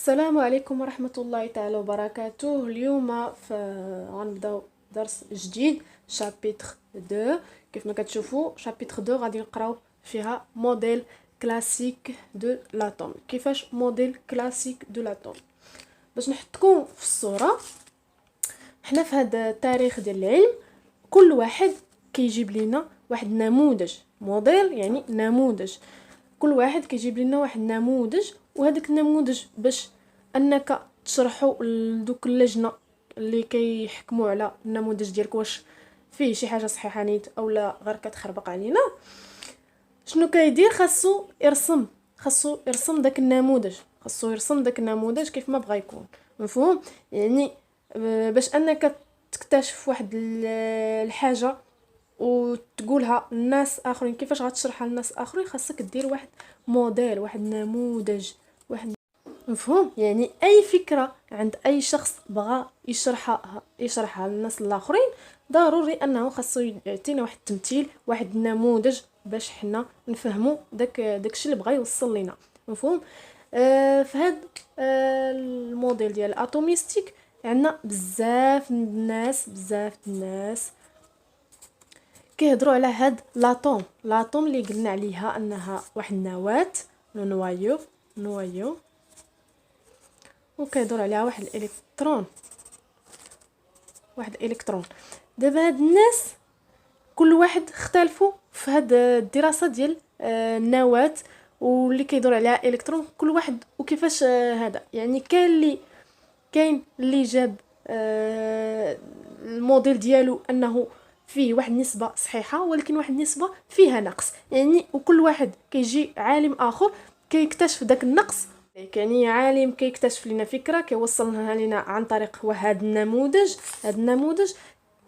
السلام عليكم ورحمة الله تعالى وبركاته. اليوم غنبداو درس جديد شابيتر 2. كيف ما كتشوفوا شابيتر 2 غادي نقراو فيها موديل كلاسيك دو لاتوم. كيفاش موديل كلاسيك دو لاتوم؟ باش نحطكم في الصورة، حنا في هذا التاريخ ديال العلم كل واحد كيجيب لنا واحد نموذج. موديل يعني نموذج، كل واحد كيجيب لنا واحد نموذج، وهذاك النموذج باش انك تشرحوا لدوك اللجنه اللي كيحكموا على النموذج ديالك واش فيه شي حاجه صحيحه نيت او لا غير كتخربق علينا. شنو كيدير؟ خاصو يرسم داك النموذج، كيف ما بغى يكون مفهوم. يعني باش انك تكتشف واحد الحاجه وتقولها للناس اخرين، كيفاش غتشرحها للناس اخرين؟ خاصك دير واحد موديل، واحد نموذج، واحد مفهوم. يعني اي فكره عند اي شخص بغى يشرحها للناس الاخرين، ضروري انه خاصو يعطينا واحد التمثيل، واحد النموذج باش حنا نفهموا داكشي اللي بغى يوصل لنا مفهوم. في هذا الموديل ديال الاتوميستيك عندنا بزاف الناس كيهضروا على هاد لاطوم اللي قلنا عليها انها واحد النواه، نوايو، وكيدور عليها واحد الالكترون. دابا هاد الناس كل واحد اختلفوا في هاد الدراسه ديال النواه واللي كيدور عليها الكترون، كل واحد وكيفاش هذا. يعني كاين اللي جاب الموديل ديالو انه فيه واحد النسبه صحيحه، ولكن واحد النسبه فيها نقص. يعني وكل واحد كيجي عالم اخر كيكتشف داك النقص. يعني عالم كيكتشف لنا فكره كيوصلها لنا عن طريق هذا النموذج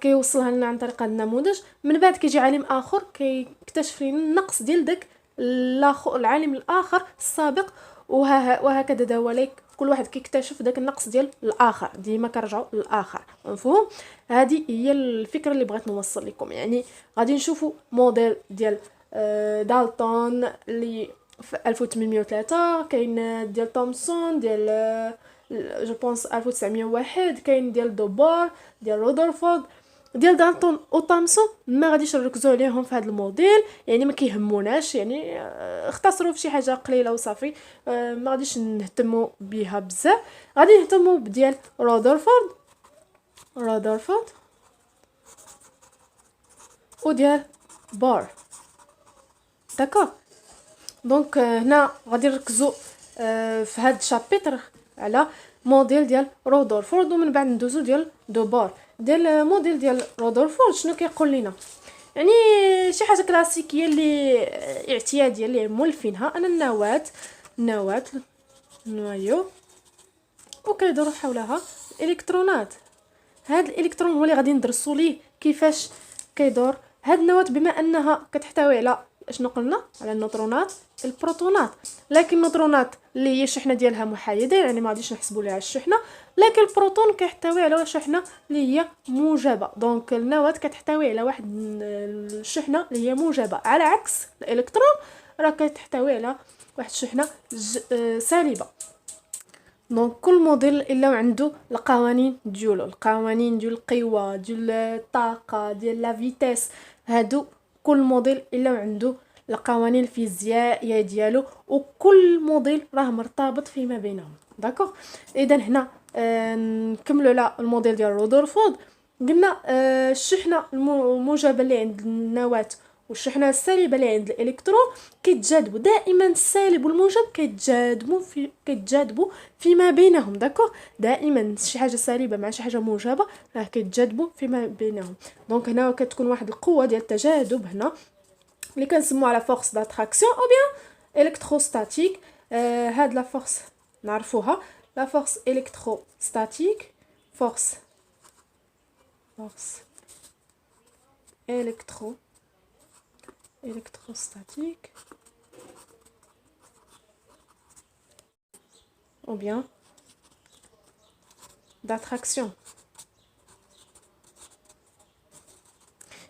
كيوصلها لنا عن طريق هذا النموذج. من بعد كيجي عالم اخر كيكتشف لنا النقص ديال داك العالم الاخر السابق، وهكذا دواليك كل واحد كيكتشف داك النقص ديال الاخر، ديما كنرجعوا للاخر مفهوم. هذه هي الفكره اللي بغيت نوصل لكم. يعني غادي نشوفوا موديل ديال دالتون اللي في 1803، كاين ديال تومسون ديال جو بونس 1901، كاين ديال دوبار ديال رودرفورد. ديال دالتون او تومسون ما غاديش نركزوا عليهم في هذا الموديل، يعني ما كيهموناش، يعني اختصروا في شي حاجه قليله وصافي. ما غاديش نهتموا بها بزاف، غادي نهتموا بديال رودرفورد وديال بار. داكوغ. دونك هنا غادي نركزوا في هذا الشابيتر على موديل ديال رودرفورد، ومن بعد ندوزو ديال دوبار. ديال موديل ديال رودرفورد شنو كيقول لنا؟ يعني شي حاجه كلاسيكيه اللي اعتياديه اللي مولفينها ان النواه نوايو وكيدور حولها الالكترونات. هاد الالكترون هو اللي غادي ندرسوا ليه كيفاش كيدور هاد النواه، بما انها كتحتوي على شنو قلنا؟ على النيوترونات البروتونات. لكن النيوترونات اللي هي الشحنه ديالها محايده، يعني ما غاديش نحسبوا ليها الشحنه. لكن البروتون كيحتوي على شحنه اللي هي موجبه، دونك النواه كتحتوي على واحد الشحنه اللي هي موجبه، على عكس الالكترون راه كتحتوي على واحد الشحنه سالبه. دونك كل موديل الا عنده القوانين ديالو، القوانين ديال القوه، ديال الطاقه، ديال لا فيتيس. هادو كل موديل الا عنده القوانين الفيزيائيه ديالو، وكل موديل راه مرتبط فيما بينهم. داكوغ. اذا هنا نكملوا على الموديل ديال رودرفورد. قلنا الشحنه الموجبه اللي عند النواه والشحنه السالبه اللي عند الالكترون كيتجاذبوا دائما. السالب والموجب كيتجاذبوا فيما بينهم. داكوغ. دائما شي حاجه سالبه مع شي حاجه موجبه راه كيتجاذبوا فيما بينهم. دونك هنا كتكون واحد القوه ديال التجاذب هنا اللي كنسموها لا فورس داتراكسيون او بيان الكتروستاتيك. هاد لا فورس نعرفوها، لا فورس الكتروستاتيك، فورس électrostatique ou bien d'attraction.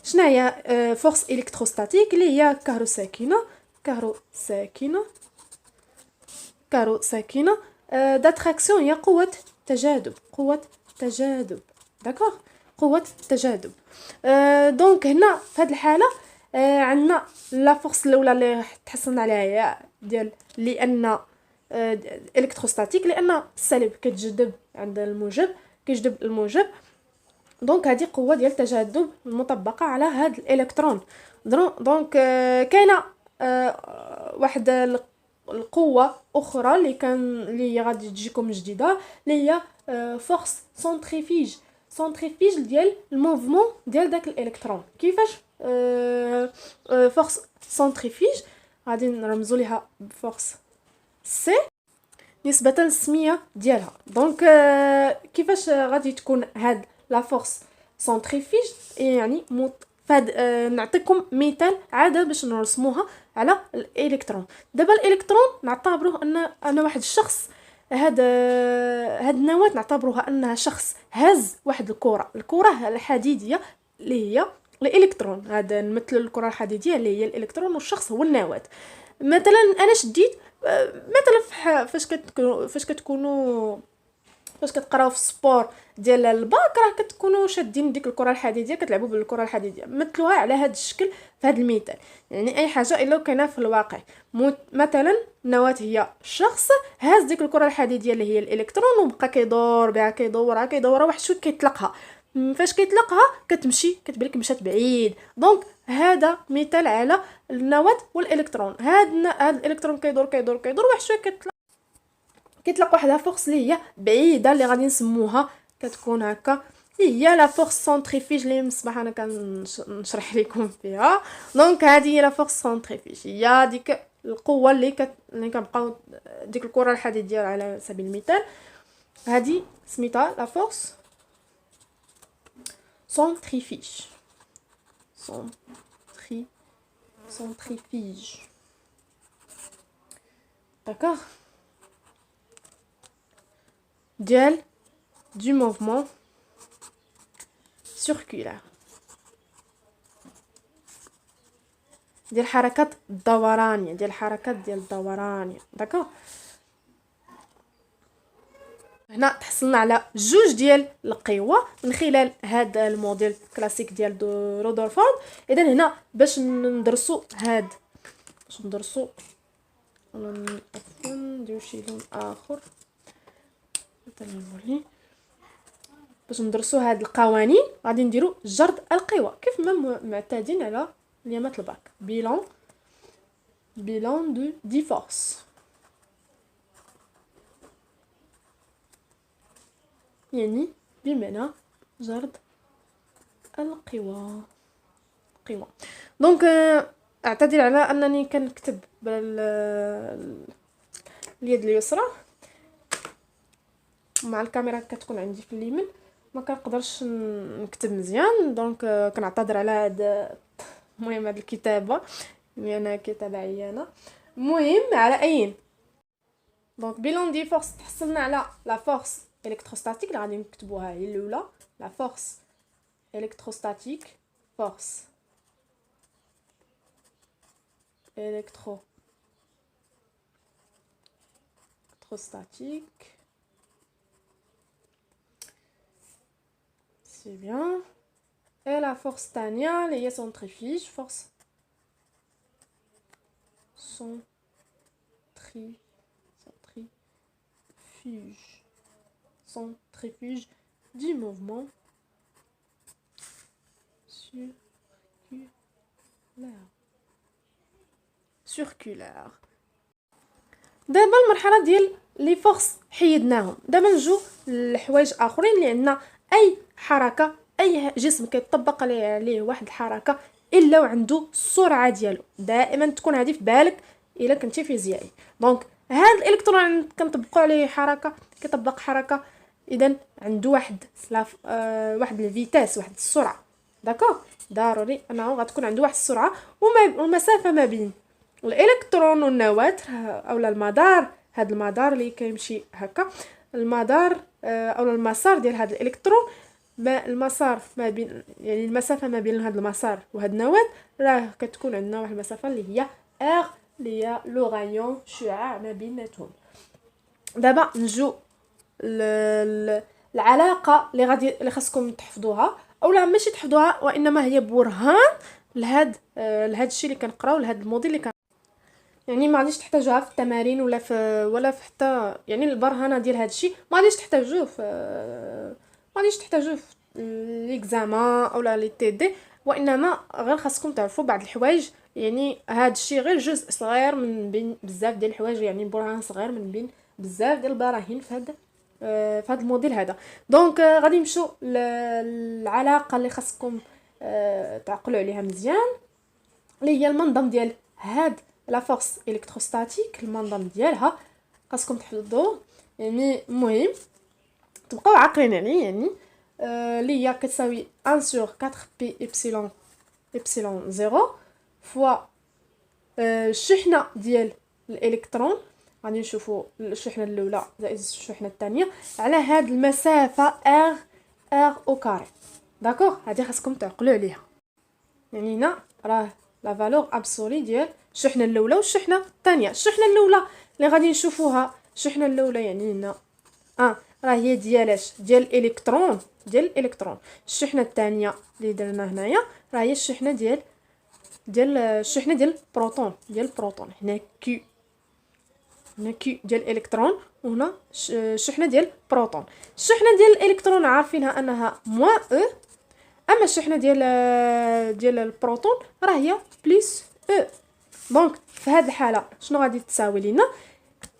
شنو هي فورس الكتروستاتيك؟ اللي هي كهروساكنه d'attraction هي قوة تجاذب، قوة تجاذب. داكوغ، قوة التجاذب. دونك هنا في هذه الحالة عندنا لا فورس الاولى اللي تحصلنا عليها هي ديال لان الكتروستاتيك، لان السالب كتجذب عند الموجب، كيجذب الموجب. دونك هذه قوه ديال التجاذب المطبقه على هذا الالكترون. دونك كاينه واحد القوه اخرى اللي غادي تجيكم جديده، اللي هي فورس سنتريفيج. سنتريفيج ديال الموفمون ديال داك الالكترون. كيفاش فورس سنتريفيج غادي نرمزوا ليها بفورس سي نسبة للسمية ديالها. دونك كيفاش غادي تكون هاد لا فورس سنتريفيج؟ يعني فهاد نعطيكم مثال عاده باش نرسموها على الالكترون. دابا الالكترون نعتبروه ان واحد الشخص، هاد النواه نعتبروها انها شخص هز واحد الكره الحديديه اللي هي الالكترون. هذا نمثل الكره الحديديه اللي هي الالكترون، والشخص هو النواه. مثلا انا شديت مثلا فاش كتقراو في السبور ديال الباك، راه كتكونوا شادين ديك الكره الحديديه، كتلعبوا بالكره الحديديه. مثلوها على هذا الشكل في هذا المثال، يعني اي حاجه الا كاينه في الواقع. مثلا النواه هي شخص هاز ديك الكره الحديديه اللي هي الالكترون، وبقى كيدور بها كيدور واحد شويه كيطلقها. فاش كيطلقها كتمشي، كتبان لك مشات بعيد. دونك هذا مثال على النواه والالكترون. هذا الالكترون كيدور واحد شويه كيطلق واحد فورس اللي هي بعيده، اللي غادي نسموها كتكون هكا، هي لا فورس سنتريفيج اللي مصباح انا كنشرح لكم فيها. دونك هذه هي لا فورس سنتريفيج، هي ديك القوه اللي كنبقاو ديك الكره الحديديه على سبيل المثال. هذه سميتها لا فورس سنتريفيج. سنتريفيج. داكوغ، ديال du mouvement circulaire، ديال الحركات الدورانيه، داكوغ. هنا تحصلنا على جوج ديال القوى من خلال هذا الموديل كلاسيك ديال رودرفورد. اذا هنا باش ندرسوا نديرو شي لون اخر مثلا نولي. باش ندرسوا هاد القوانين غادي نديروا جرد القوى كيف ما معتادين على ايامات الباك. bilan دي فورس، يعني بمعنى جرد القوى. دونك اعتذر على انني كنكتب باليد اليسرى، مع الكاميرا كتكون عندي في اليمين ما كنقدرش نكتب مزيان. دونك كنعتذر على هذا. المهم هذه الكتابه يعني انا كتابه عيانه. المهم على اين، دونك بيلون دي فورس تحصلنا على لا فورس الكتروستاتيك اللي غادي نكتبوها هي الاولى. لا فورس الكتروستاتيك، فورس الكتروستاتيك. C'est bien. Et la force tania, les centrifuges, force centrifuge du mouvement circulaire. دابا المرحله ديال لي فورس حيدناهم. دابا نجو لحوايج اخرين اللي عندنا. اي حركه، اي جسم كيطبق عليه واحد الحركه الا وعنده السرعه ديالو. دائما تكون هذه في بالك الا كنتي فيزيائي. دونك هذا الالكترون كنطبقوا عليه حركه، كيطبق حركه، اذا عنده واحد الفيتاس، واحد السرعه. داكوغ، ضروري انه غتكون عنده واحد السرعه والمسافه ما بين الالكترون والنواه اولا المدار. هذا المدار اللي كيمشي هكا، المدار اولا المسار ديال هذا الالكترون، المسار ما بين، يعني المسافه ما بين هذا المسار وهذا النواه راه كتكون عندنا واحد المسافه اللي هي ار، اللي هي لو غايون، شعاع ما بيناتهم. دابا نجو العلاقه اللي خاصكم تحفظوها، اولا ماشي تحفظوها وانما هي برهان لهاد الشيء اللي كنقراو، لهاد الموديل اللي يعني ما غاديش تحتاجوها في التمارين ولا في حتى يعني البرهنه ديال هاد الشيء ما غاديش تحتاجوه في ما غاديش تحتاجوه في ليكزامان اولا لي تي دي، وانما غير خاصكم تعرفوا بعض الحوايج. يعني هاد الشيء غير جزء صغير من بين بزاف ديال الحوايج، يعني برهان صغير من بين بزاف ديال البراهين في هاد الموديل هذا. دونك غادي نمشيو للعلاقه اللي خاصكم تعقلوا عليها مزيان، اللي هي المنظم ديال هاد لا فورس الكتروستاتيك. المنظم ديالها خاصكم تحفظوه، يعني مهم تبقاو عاقلين عليه. يعني اللي هي كتساوي 1 sur 4 بي إبسيلون 0 فوا الشحنه ديال الالكترون. غادي نشوفوا الشحنه الاولى زائد الشحنه الثانيه على هاد المسافه ار او كاري. داكوغ، هادي خاصكم تعقلوا عليها. يعني هنا راه لا فالور ابسولي ديال الشحنه الاولى والشحنه الثانيه. الشحنه الاولى اللي غادي نشوفوها، الشحنه الاولى يعني هنا راه هي ديالاش ديال الالكترون. الشحنه الثانيه اللي درنا هنايا راه هي الشحنه ديال الشحنه ديال البروتون. هنا كيو ديال الالكترون، وهنا الشحنه ديال البروتون. الشحنه ديال الالكترون عارفينها انها موان او، اما الشحنه ديال البروتون راه هي بليس او. دونك في هذه الحاله شنو غادي تساوي لينا؟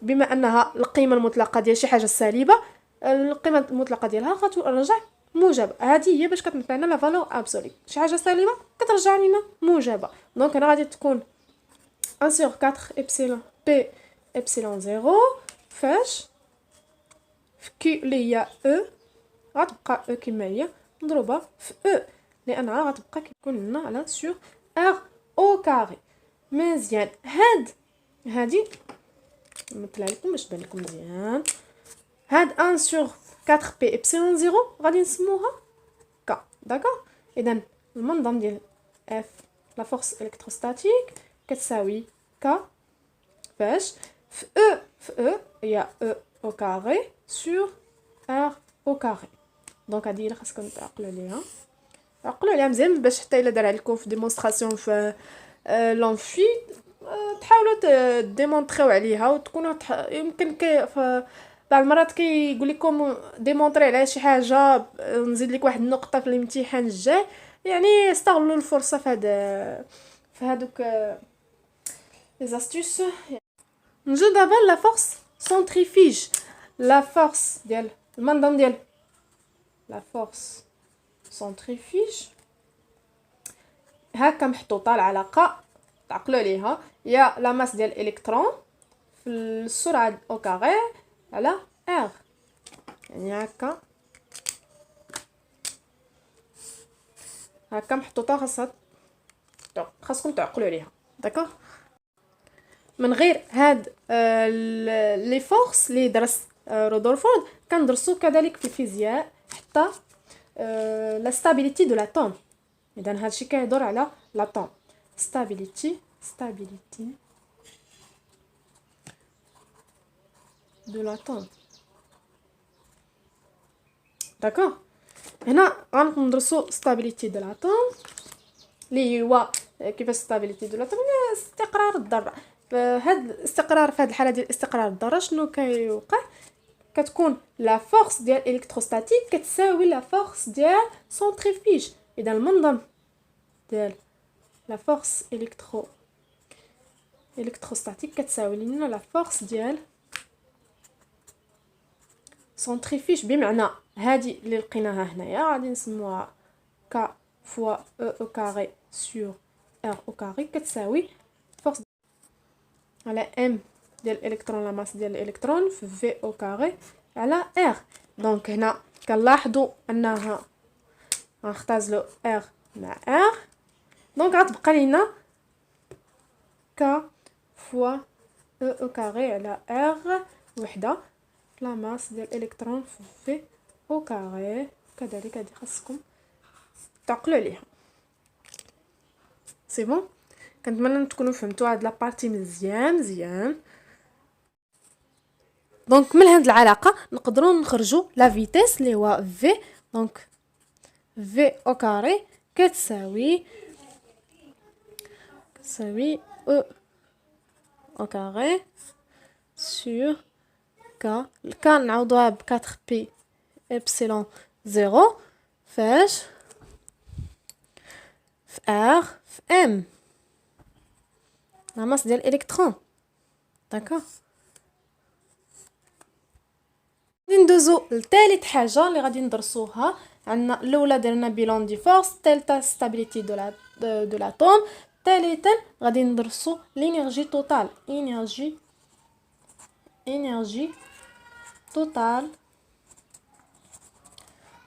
بما انها القيمه المطلقه ديال شي حاجه سالبه، القيمه المطلقه ديالها غترجع موجبه. هذه هي باش كتمثل لنا لا فالور ابسولي. شي حاجه سالبه كترجع لنا موجبه. دونك هنا غادي تكون 1 sur 4 إبسيلون بي إبسيلون 0 فاش في كي اللي هي او غتبقى او كما هي مضروبه في او، لانها غتبقى كيكون لنا على سور ار او كاري. مزيان، هادي نمثلها لكم باش تبان لكم مزيان. هاد 1 sur 4 بي إبسيلون 0 غادي نسموها كا. داكوغ، اذا المنظم ديال اف لا فورس الكتروستاتيك كتساوي كا فاش في او هي او او كاري سور ار او كاري. دونك هادي اللي خاصكم تعقلوا عليها مزيان، باش حتى الا دار عليكم في ديمونستراسيون في لونفي تحاولوا ديمونطريو عليها وتكونوا يمكن بعض المرات كيقول لكم ديمونطري على شي حاجه، نزيد لك واحد النقطه في الامتحان الجاي. يعني استغلوا الفرصه في هذوك لي استيوس. نجو دابا لا فورس سنتريفيج. لا فورس ديال المنظم ديال لا فورس سنتريفيج هكا محطوطه العلاقه، تعقلوا عليها. هي لا ماس ديال الالكترون في السرعه او كاري على ار. يعني هكا محطوطه، خاصكم تعقلوا عليها. داكوغ، من غير هاد لي فورس اللي درس رودولفورد كندرسو كذلك في الفيزياء حتى لا ستابيليتي دو لاتوم. اذا هادشي كيدور على لاتوم. ستابيليتي دو لاتوم. داكوغ، هنا غندرسو ستابيليتي دو لاتوم اللي هو كيفاش ستابيليتي دو لاتوم استقرار الذره. فهاد الاستقرار في هاد الحاله ديال استقرار الذره شنو كيوقع؟ كتكون لا فورس ديال الكتروستاتيك كتساوي لا فورس ديال سنتريفيج. اذا المنظم ديال لا فورس الكتروستاتيك كتساوي لنا لا فورس ديال سنتريفيج. بمعنى هذه اللي لقيناها هنايا غادي نسموها ك فوا او كاري سور ار او كاري كتساوي فورس على ام ديال الالكترون، لا ماس ديال الالكترون في في او كاري على ار. دونك هنا كنلاحظوا انها غنختازلوا ار مع ار، دونك غتبقى لينا ك فوا او كاري على ار وحده لا ماس ديال الالكترون في او كاري. كذلك هذه خاصكم تعقلوا عليها. سي بون، كنتمنى تكونوا فهمتوا هاد لابارتي مزيان. دونك من هاد العلاقه نقدروا نخرجوا لا فيتيس اللي هو في. دونك في او كاري كتساوي او au carré sur K. K نعوضوها ب 4 بي إبسيلون 0 فاش في R في M لا ماس ديال الإلكترون. داكوغ. غادي ندوزو لثالث حاجة اللي غادي ندرسوها. عندنا الأولى درنا بيلون دي فورس، الثالثة ستابيليتي دو لاتوم، ثالثا غادي ندرسو لينيرجي توتال. énergie totale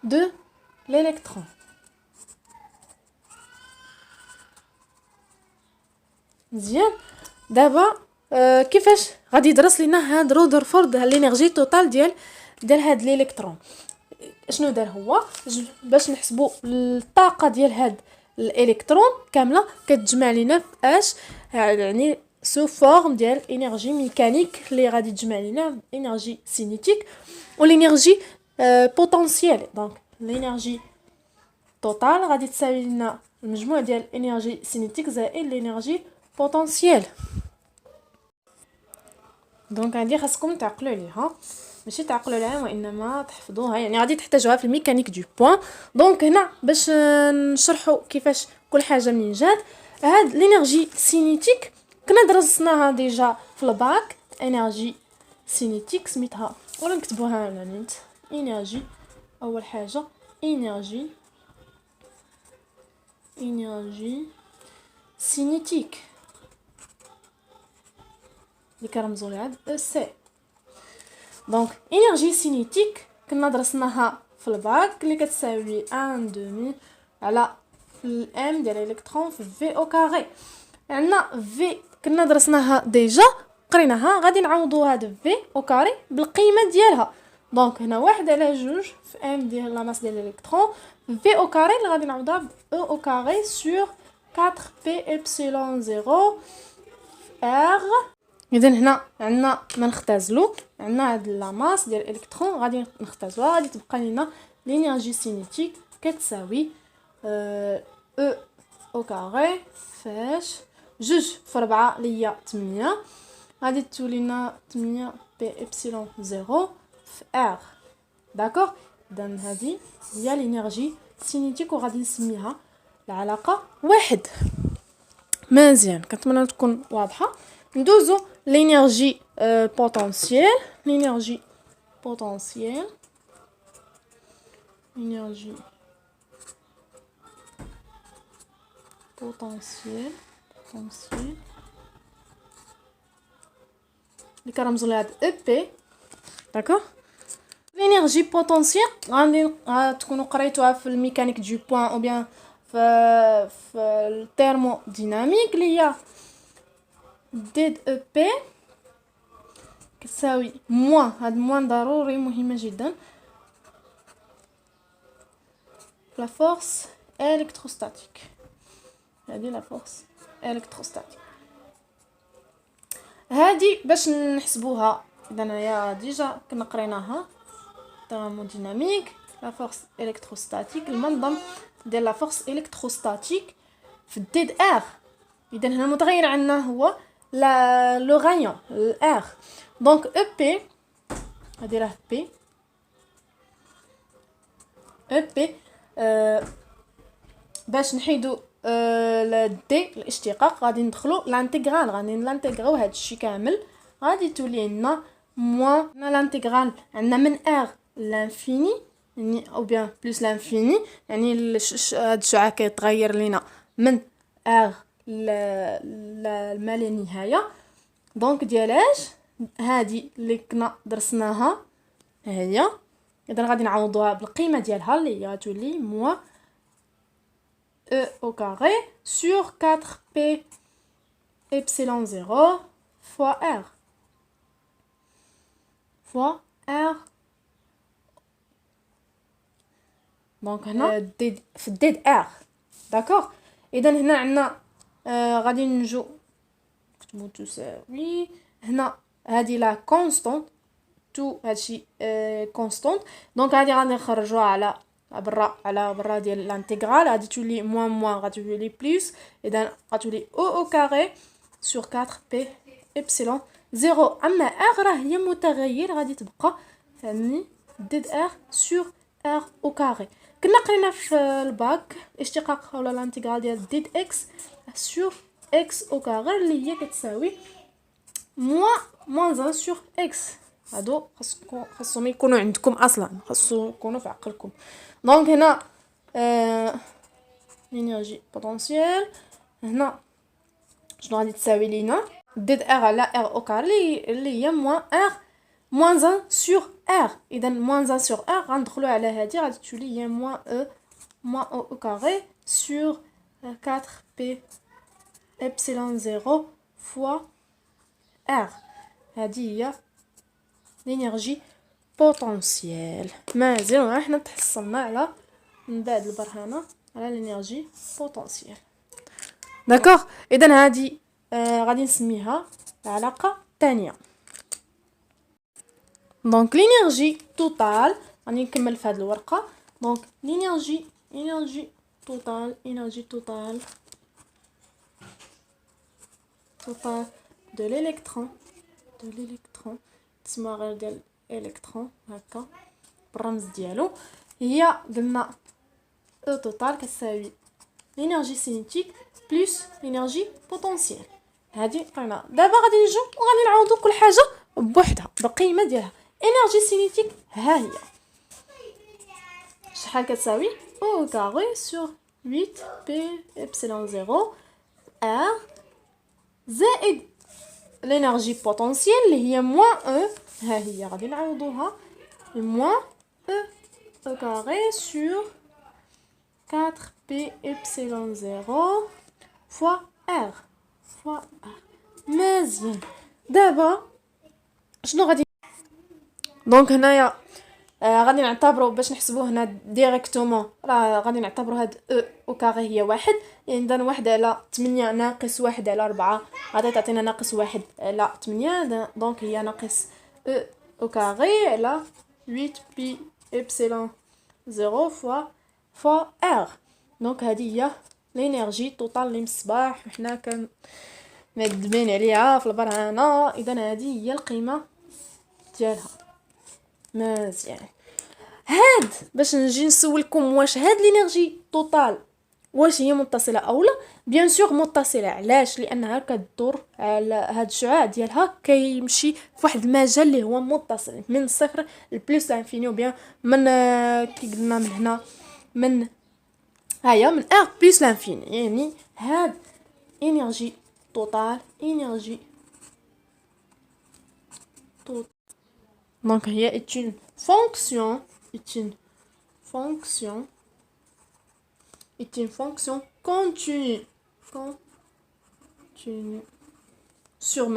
de l'électron. مزيان. دابا كيفاش غادي يدرس لينا هاد رودرفورد الانرجي توتال ديال هاد الالكترون. شنو دار هو باش نحسبوا الطاقه ديال هاد الالكترون كامله كتجمع لينا في اش، يعني سو فورم ديال انرجي ميكانيك اللي غادي تجمع لينا انرجي سينيتيك والانرجي بوتنسييل. دونك الانرجي توتال غادي تساوي لنا المجموع ديال الانرجي سينيتيك زائد الانرجي بوتنسييل. دونك هادي خاصكم تعقلوا ليها، ماشي تعقلوا لها وانما تحفظوها، يعني غادي تحتاجوها في الميكانيك دو بوين. دونك هنا باش نشرحوا كيفاش كل حاجه منين جات. هاد الانرجي سينيتيك كنا درسناها ديجا في الباك. انرجي سينيتيك سميتها ولا نكتبوها على النت. انرجي اول حاجه انرجي سينيتيك اللي كنرمزوا لها ب سي. دونك انرجي سينيتيك كنا درسناها في الباك اللي كتساوي 1 دومي على الام ديال الالكترون في في او كاري. عندنا في كنا درسناها ديجا قريناها، غادي نعوضوا هاد في او كاري بالقيمه ديالها. دونك هنا 1 على 2 في ام ديال لا ماس ديال الالكترون في او كاري اللي غادي نعوضها ب او كاري سور 4 بي إبسيلون 0 ار. اذا هنا عندنا ما نختزلو، عندنا هاد لا ماس ديال الالكترون غادي نختزلوها، غادي تبقى لينا لينيرجي سينيتيك كتساوي او او كاري فاش 2 في 4 اللي هي 8 غادي تولي لنا 8 بي إبسيلون 0 في ار. داكوغ. اذا هذه هي لينيرجي سينيتيك وغادي نسميها العلاقه 1. مزيان، كنتمنى تكون واضحه. ندوزو لينيرجي بوتنسييل. لينيرجي بوتنسييل اللي كنرمزوا لها ب بي. داكوغ. لينيرجي بوتنسييل غادي تكونوا قريتوها في الميكانيك دو بوين او بيان في الثيرموديناميك اللي هي دي او بي كتساوي موان. هاد موان ضروري مهمه جدا. لا فورس الكتروستاتيك. هذه لا فورس الكتروستاتيك هذه باش نحسبوها. اذا هي ديجا كنا قريناها ثيرموديناميك. لا فورس الكتروستاتيك المنظم ديال لا فورس الكتروستاتيك في الدي ار. اذا هنا المتغير عندنا هو لو غايون الار. دونك او بي غادي راه بي او بي باش نحيدو دي الاشتقاق غادي ندخلو لانتيغرال، غادي نانتيغراو هادشي كامل غادي تولي لنا موان لانتيغرال عندنا من ار لانفيني يعني او بيان بلس لانفيني، يعني هاد الشعاع كيتغير لينا من ار ما لا نهايه. دونك ديالاش هادي اللي كنا درسناها هي. اذا غادي نعوضوها بالقيمه ديالها اللي هي غتولي موان E au carré sur 4P epsilon 0 fois R. Fois R. Donc هنا في الديد R. داكوغ. اذا هنا عندنا غادي نجو نكتبو تساوي هنا هذه لا كونستانت تو هادشي كونستونت. دونك هادي غادي نخرجوها على برا ديال لانتيغرال، غادي تولي موان غادي تولي بلس، اذا غتولي او كاري سور 4 بي ابسيلون زيرو. اما ار راه هي متغير غادي تبقى فهمني ديد ار سور ار او كاري. كنا قرينا في الباك اشتقاق ولا لانتيغرال ديال ديد اكس سور اكس او كاري اللي هي كتساوي موان 1 سور اكس. هادو خاصهم يكونوا عندكم اصلا، خاصو يكونوا في عقلكم. دونك هنا لينيرجي بوتونسييل هنا شنو غادي تساوي لينا ديد ار على ار او كاري اللي هي موان ار موان 1 سور ار. اذا موان 1 سور ار غندخلوا على هذه غادي تولي هي موان او كاري سور 4 بي ابسيلون 0 فوا ار. هذه هي لينيرجي بوتونسييل. مازال حنا تحصلنا على من بعد البرهانه على لينيرجي بوتونسييل. داكوغ. اذا هذه غادي نسميها العلاقه الثانيه. دونك لينيرجي توتال غادي نكمل في هذه الورقه. دونك لينيرجي توتال de l'électron تسمى غير ديال الكترون هكا بالرمز ديالو، هي قلنا او توتال كتساوي لينيرجي سينيتيك بلس لينيرجي بوتونسييل. هذه قلنا. دابا غادي نجيو وغادي نعوضوا كل حاجه بوحدها بالقيمه ديالها. انرجي سينيتيك ها هي شحال كتساوي او كاري سور 8 بي ابسيلون 0 ار زائد لينيرجي بوتونسييل اللي هي موان او، ها هي غادي نعوضوها موان او كاري سور 4 بي ابسيلون 0 فوا ار مزيان. دابا شنو غادي دونك هنايا غادي نعتبروا باش نحسبوه هنا ديريكتومون راه غادي نعتبروا هاد او كاري هي واحد، يعني اذا 1 على 8 ناقص 1 على 4 غادي تعطينا ناقص 1 على 8. دونك هي ناقص او كاري على 8 بي ابسيلون 0 فوا ار. دونك هذه هي لينيرجي توتال اللي من الصباح وحنا كان مدبين عليها في البرهانه. اذا هذه هي القيمه ديالها. مزيان. هاد باش نجي نسولكم واش هاد لينيرجي توتال واش هي متصله او لا. بيان سور متصله. علاش؟ لانها كدور على هاد الشعاع ديالها كيمشي في واحد المجال اللي هو متصل من الصفر لبلس انفيني، وبيان من كي قلنا من هنا من هيا من ار بلس لانفيني. يعني هاد انرجي توتال donc هي est une fonction continue sur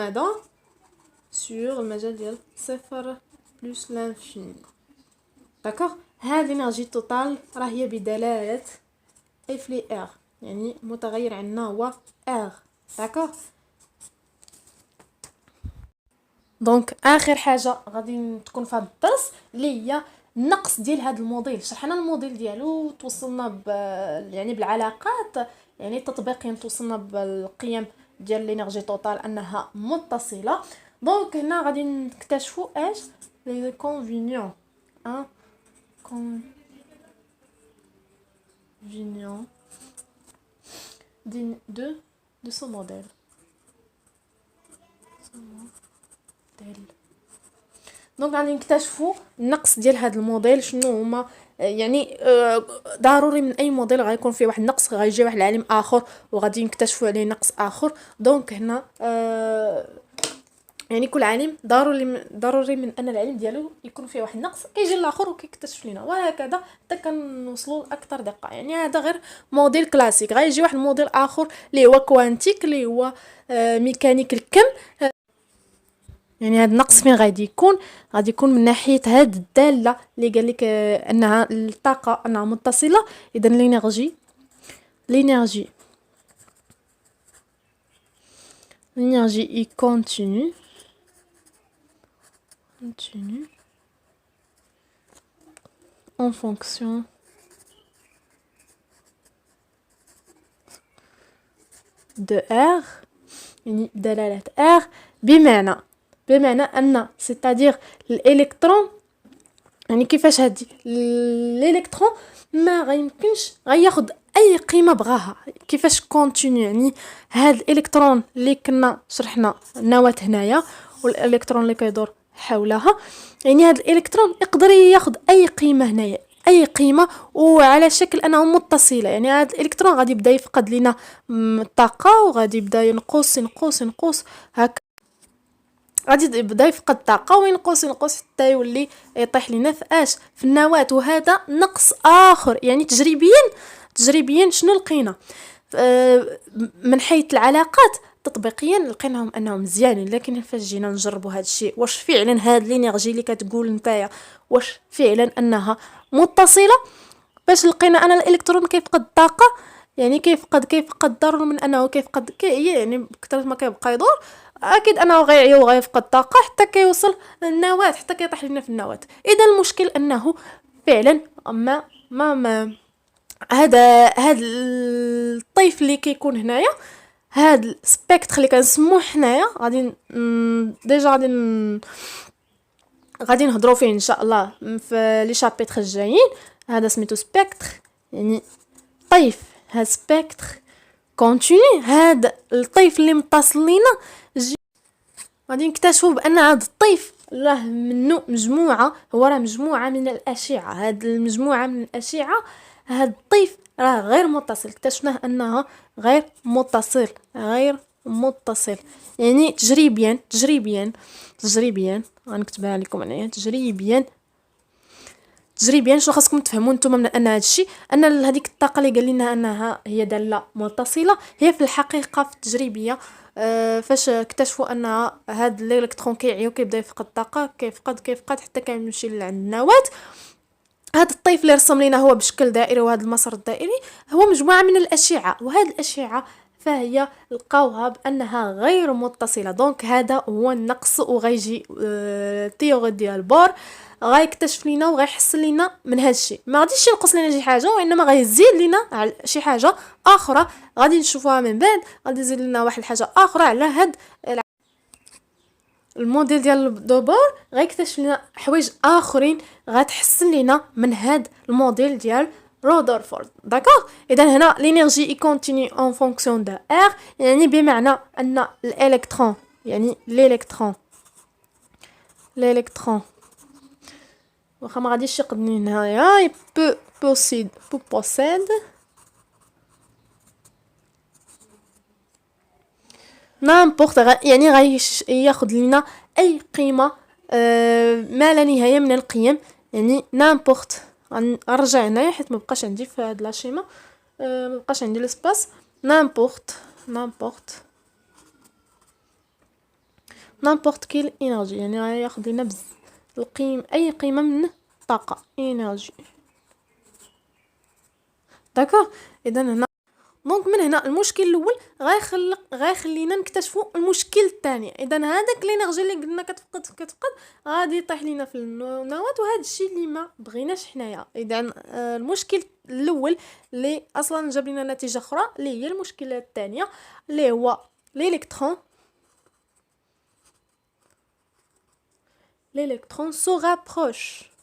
المجال ديال صفر بلس لانفيني. داكوغ. هاد الانرجي توتال راه هي بدلاله اف لي ار، يعني متغير عندنا هو ار. داكوغ. دونك اخر حاجه غادي تكون في هذا الدرس اللي هي النقص ديال هذا الموديل. شرحنا الموديل ديالو توصلنا يعني بالعلاقات يعني تطبيقيا توصلنا بالقيم ديال لينيرجي توتال انها متصله. دونك هنا غادي نكتشفوا اش لي كونفينيون de ce modèle. دونك غادي نكتشفوا النقص ديال هذا الموديل شنو هما. يعني ضروري من اي موديل غيكون فيه واحد النقص، غيجي واحد العالم اخر وغادي نكتشفوا عليه نقص اخر. دونك هنا يعني كل عالم ضروري من ان العلم ديالو يكون فيه واحد النقص كيجي الاخر وكيكتشف لينا، وهكذا حتى كنوصلوا لاكثر دقه. يعني هذا غير موديل كلاسيك. غيجي واحد الموديل اخر اللي هو كوانتيك اللي هو ميكانيك الكم. يعني هذا النقص فين غادي يكون من ناحيه هاد الداله اللي قال لك انها الطاقه انها متصله. اذا لينيرجي اي كونتينيو continue en fonction de R يعني دلالة R بمعنى أن c'est-à-dire الإلكترون يعني كيفاش هادي الإلكترون ما غيمكنش غياخد أي قيمة بغاها كيفاش كونتينيو يعني هاد الإلكترون اللي كنا شرحنا النواة هنايا والإلكترون اللي كيدور حولها يعني هاد الإلكترون يقدر ياخد أي قيمة هنايا اي قيمه وعلى شكل انه متصله يعني هذا الالكترون غادي يبدا يفقد لينا الطاقه وغادي يبدا ينقص هكا غادي يبدا يفقد الطاقه وينقص حتى يولي يطيح لينا في النواه وهذا نقص اخر يعني تجريبيا شنو لقينا من حيث العلاقات تطبيقيا لقيناهم انهم مزيانين لكن فاش جينا نجربوا هذا الشيء واش فعلا هاد لينيرجي اللي كتقول نتايا واش فعلا انها متصله باش لقينا ان الالكترون كيفقد الطاقه يعني كيفقد ضرر من انه كيفقد يعني بكثره ما كيبقى يدور اكيد انه غيعيا وغيفقد الطاقه حتى كيوصل للنواه حتى كيطيح لنا في النواه اذا المشكل انه فعلا ما هذا الطيف اللي كيكون هنايا هاد السبيكتر اللي كنسموه حنايا ديجا غادي نهضروا فيه ان شاء الله في لي شابيتر الجايين هذا سميتو سبيكتر يعني طيف هاد سبيكتر كونتيني هاد الطيف اللي متصل لينا غادي نكتشفوا بان هاد الطيف راه منه مجموعه من الاشعه هاد المجموعه من الاشعه هاد الطيف راه غير متصل اكتشفناه انها غير متصل يعني تجريبيا غنكتبها لكم هنايا تجريبيا شنو خاصكم تفهموا نتوما من ان هذا الشيء ان هذيك الطاقه اللي قال لنا انها هي داله متصله هي في الحقيقه في التجريبيه فاش اكتشفوا ان هذا الالكترون كيعيا وكيبدا يفقد الطاقه كيفقد حتى كيمشي لعند النواه هذا الطيف اللي رسم لنا هو بشكل دائري وهذا المسار الدائري هو مجموعه من الاشعه وهذه الاشعه فهي لقاوها بانها غير متصله دونك هذا هو النقص وغيجي تيوري ديال بور غيكتشف لينا وغيحسن لينا من هذا الشيء ما غاديش ينقص لنا شي حاجه وانما غيزيد لينا على شي حاجه اخرى غادي نشوفوها من بعد غادي يزيد لنا واحد الحاجه اخرى على هاد الموديل ديال دوبور غيكتشف لنا حوايج اخرين غتحسن لينا من هاد الموديل ديال رودرفورد داكوغ اذا هنا لينيرجي اي كونتينيو اون فونكسيون دو ار يعني بمعنى ان الالكترون يعني الالكترون واخا ما غاديش يقدني هنايا بوسيد نامبورت يعني ياخذ لنا اي قيمه ما لا نهايه من القيم يعني نامبورت غنرجع هنايا حيت ما بقاش عندي في هاد لاشيما ما بقاش عندي لاسباس نامبورت كيل انرجي يعني ياخذ لنا اي قيمه من الطاقه انرجي داكوغ اذا هنا دونك من هنا المشكل الاول غيخلينا نكتشفوا المشكل الثاني اذا هذاك الانرجي اللي قلنا كتفقد غادي يطيح لينا في النواه وهذا الشيء اللي ما بغيناش حنايا اذا المشكل الاول اللي اصلا جاب لنا نتيجه اخرى اللي هي المشكله الثانيه اللي هو الالكترون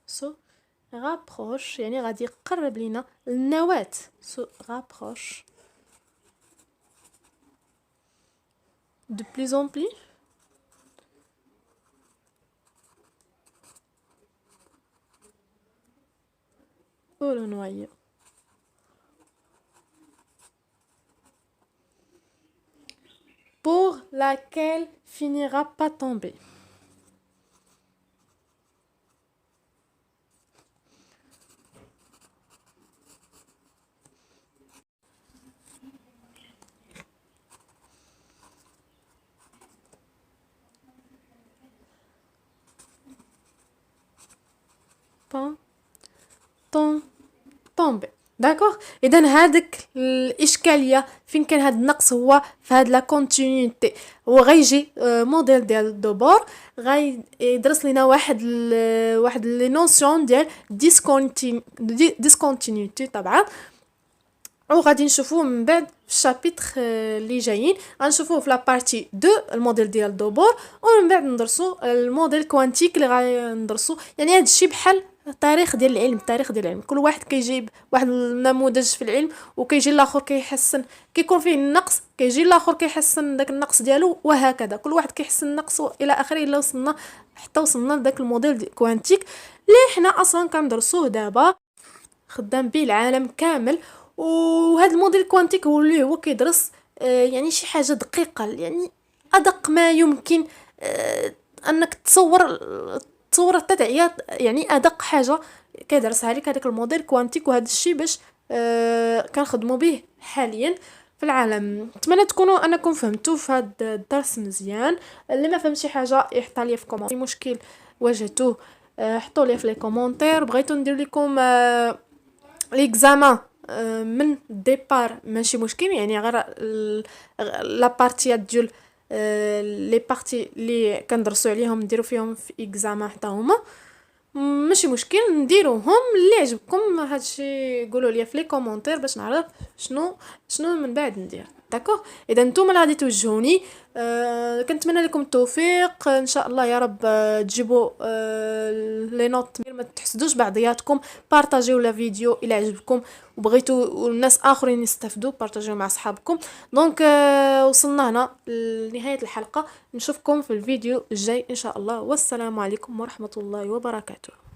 سو رابروش يعني غادي يقرب لينا النواه سو رابروش de plus en plus pour le noyau pour laquelle finira pas tomber tomber داكوغ. اذا هذاك الاشكاليه فين كان هذا النقص هو في هاد لا كونتينيتي. هو غيجي موديل ديال دوبور غاي يدرس لينا واحد لي نوسيون ديال ديسكونتينيتي طبعا، وغادي نشوفوه من بعد في الشابيتر اللي جايين. غنشوفوه في لا بارتي 2 الموديل ديال دوبور، ومن بعد ندرسو الموديل كوانتيك اللي غندرسو. يعني هذا الشيء بحال التاريخ ديال العلم، كل واحد كيجيب واحد النموذج في العلم وكيجي الاخر كيحسن، كيكون فيه النقص كيجي الاخر كيحسن داك النقص ديالو، وهكذا كل واحد كيحسن النقص الى اخره، الا وصلنا حتى وصلنا لذاك الموديل كوانتيك اللي حنا اصلا كندرسوه دابا خدام به العالم كامل. وهذا الموديل كوانتيك هو اللي هو كيدرس يعني شي حاجه دقيقه، يعني ادق ما يمكن انك تصور التداعيات، يعني ادق حاجه كيدرسها لك هذاك الموديل كوانتيك. وهذا الشيء باش كنخدموا به حاليا في العالم. نتمنى تكونوا انكم فهمتوا في هذا الدرس مزيان. اللي ما فهم شي حاجه يحط لي في كومونتير، مشكل واجهتوه حطوا لي في لي كومونتير. بغيتو ندير لكم ليكزامان من ديبار ماشي مشكل، يعني غير لا بارتيات ديال لي بارتي اللي كندرسوا عليهم نديرو فيهم في اكزامان حتى هما ماشي مشكل، نديروهم اللي عجبكم. هادشي قولوا لي في لي كومونتير باش نعرف شنو من بعد ندير. داكوغ. اذا نتوما اللي غادي توجهوني كنتمنى لكم التوفيق ان شاء الله يا رب. تجيبوا لي نوت، ما تحسدوش بعضياتكم، بارطاجيو لا فيديو الى عجبكم وبغيتوا الناس اخرين يستافدوا، بارطاجيو مع اصحابكم. دونك وصلنا هنا لنهايه الحلقه، نشوفكم في الفيديو الجاي ان شاء الله، والسلام عليكم ورحمه الله وبركاته.